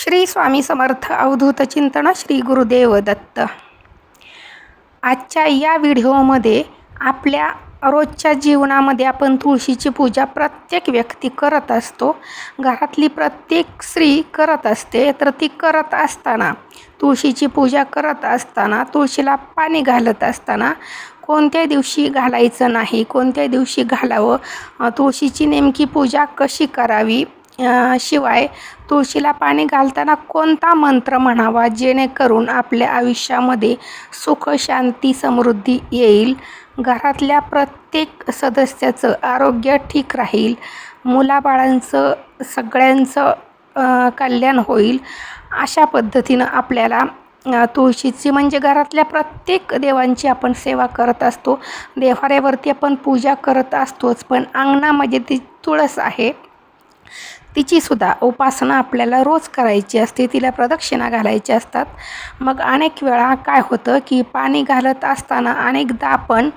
श्री स्वामी समर्थ अवधूत चिंतन श्री गुरुदेव दत्त। आजच्या या व्हिडिओमध्ये आपल्या रोजच्या जीवनामध्ये आपण तुळशीची पूजा प्रत्येक व्यक्ती करत असतो, घरातली प्रत्येक स्त्री करत असते। तर ती करत असताना, तुळशीची पूजा करत असताना, तुळशीला पाणी घालत असताना कोणत्या दिवशी घालायचं नाही, कोणत्या दिवशी घालावं, तुळशीची नेमकी पूजा कशी करावी, शिवाय तुळशीला पाणी घालताना कोणता मंत्र म्हणावा जेणेकरून आपल्या आयुष्यामध्ये सुख शांती समृद्धी येईल, घरातल्या प्रत्येक सदस्याचं आरोग्य ठीक राहील, मुलाबाळांचं सगळ्यांचं कल्याण होईल, अशा पद्धतीनं आपल्याला तुळशीची म्हणजे घरातल्या प्रत्येक देवांची आपण सेवा करत असतो, देव्हाऱ्यावरती आपण पूजा करत असतोच, पण अंगणामध्ये ती तुळस आहे तिचीसुद्धा उपासना आपल्याला रोज करायची असते, तिला प्रदक्षिणा घालायच्या असतात। मग अनेक वेळा काय होतं की पाणी घालत असताना अनेकदा आपण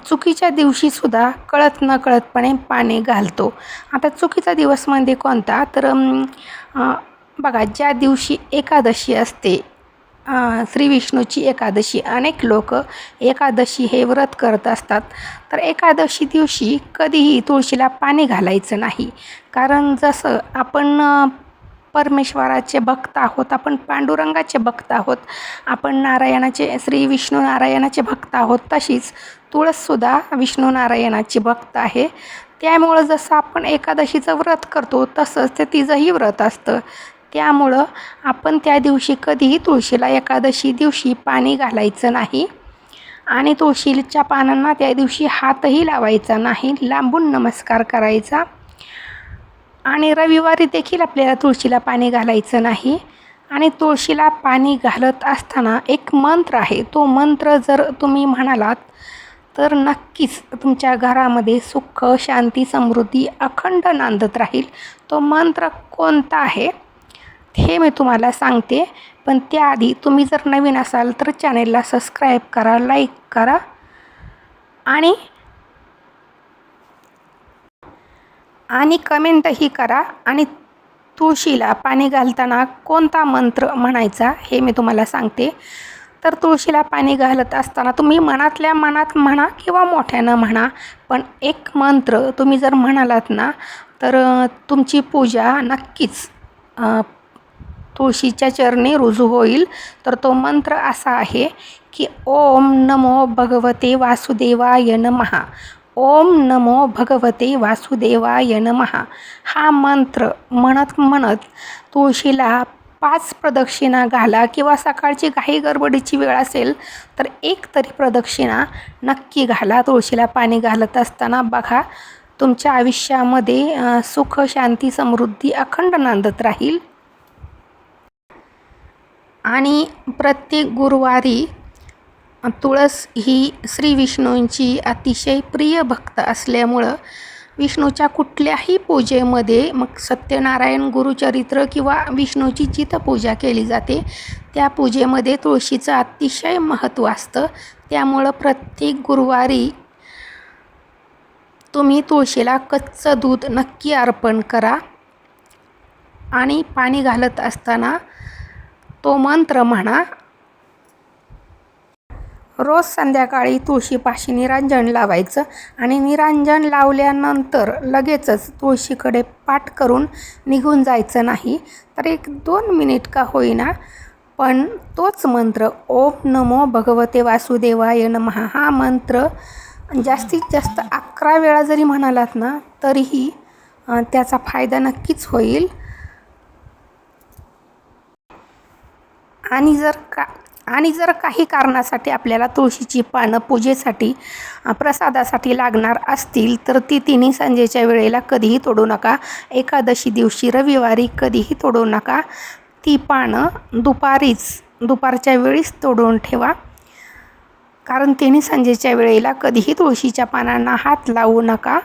चुकीच्या दिवशीसुद्धा कळत नकळतपणे पाणी घालतो। आता चुकीचा दिवस म्हणजे कोणता, तर बघा, ज्या दिवशी एकादशी असते, श्री विष्णूची एकादशी, अनेक लोक एकादशी हे व्रत करत असतात, तर एकादशी दिवशी कधीही तुळशीला पाणी घालायचं नाही। कारण जसं आपण परमेश्वराचे भक्त आहोत, आपण पांडुरंगाचे भक्त आहोत, आपण नारायणाचे श्री विष्णू नारायणाचे भक्त आहोत, तशीच तुळससुद्धा विष्णू नारायणाची भक्त आहे। त्यामुळं जसं आपण एकादशीचं व्रत करतो तसंच ते तिचंही व्रत असतं। त्यामुळं आपण त्या दिवशी कधीही तुळशीला एकादशी दिवशी पाणी घालायचं नाही आणि तुळशीच्या पानांना त्या दिवशी हातही लावायचा नाही, लांबून नमस्कार करायचा। आणि रविवारी देखील आपल्याला तुळशीला पाणी घालायचं नाही। आणि तुळशीला पाणी घालत असताना एक मंत्र आहे, तो मंत्र जर तुम्ही म्हणालात तर नक्कीच तुमच्या घरामध्ये सुख शांती समृद्धी अखंड नांदत राहील। तो मंत्र कोणता आहे हे मी तुम्हाला सांगते, पण त्याआधी तुम्ही जर नवीन असाल तर चॅनेलला सबस्क्राईब करा, लाईक करा आणि कमेंटही करा। आणि तुळशीला पाणी घालताना कोणता मंत्र म्हणायचा हे मी तुम्हाला सांगते। तर तुळशीला पाणी घालत असताना तुम्ही मनातल्या मनात म्हणा किंवा मोठ्यानं म्हणा, पण एक मंत्र तुम्ही जर म्हणालात ना तर तुमची पूजा नक्कीच तुळशीच्या चरणी रुजू होईल। तर तो मंत्र असा आहे की ओम नमो भगवते वासुदेवाय नमः, ओम नमो भगवते वासुदेवाय नमः। हा मंत्र म्हणत म्हणत तुळशीला 5 प्रदक्षिणा घाला, किंवा सकाळची घाई गडबडीची वेळ असेल तर एक तरी प्रदक्षिणा नक्की घाला तुळशीला पाणी घालत असताना। बघा, तुमच्या आयुष्यामध्ये सुख शांती समृद्धी अखंड नांदत राहील। आणि प्रत्येक गुरुवारी तुळस ही श्री विष्णूंची अतिशय प्रिय भक्त असल्यामुळं विष्णूच्या कुठल्याही पूजेमध्ये, मग सत्यनारायण गुरुचरित्र किंवा विष्णूची जिथं पूजा केली जाते त्या पूजेमध्ये तुळशीचं अतिशय महत्त्व असतं। त्यामुळं प्रत्येक गुरुवारी तुम्ही तुळशीला कच्चं दूध नक्की अर्पण करा आणि पाणी घालत असताना तो मंत्र म्हणा। रोज संध्याकाळी तुळशीपाशी निरांजन लावायचं आणि निरांजन लावल्यानंतर लगेचच तुळशीकडे पाठ करून निघून जायचं नाही, तर 1-2 मिनिट का होईना पण तोच मंत्र ओम नमो भगवते वासुदेवाय नमः हा मंत्र जास्तीत जास्त 11 वेळा जरी म्हणालात ना तरीही त्याचा फायदा नक्कीच होईल। आणि जर काही कारणासाठी आपल्याला तुळशीची पानं पूजेसाठी प्रसादासाठी लागणार असतील तर ती तिन्ही संजेच्या वेळेला कधीही तोडू नका, एकादशी दिवशी रविवारी कधीही तोडू नका। ती पानं दुपारच्या वेळीच तोडून ठेवा, कारण तिन्ही संजेच्या वेळेला कधीही तुळशीच्या पानांना हात लावू नका,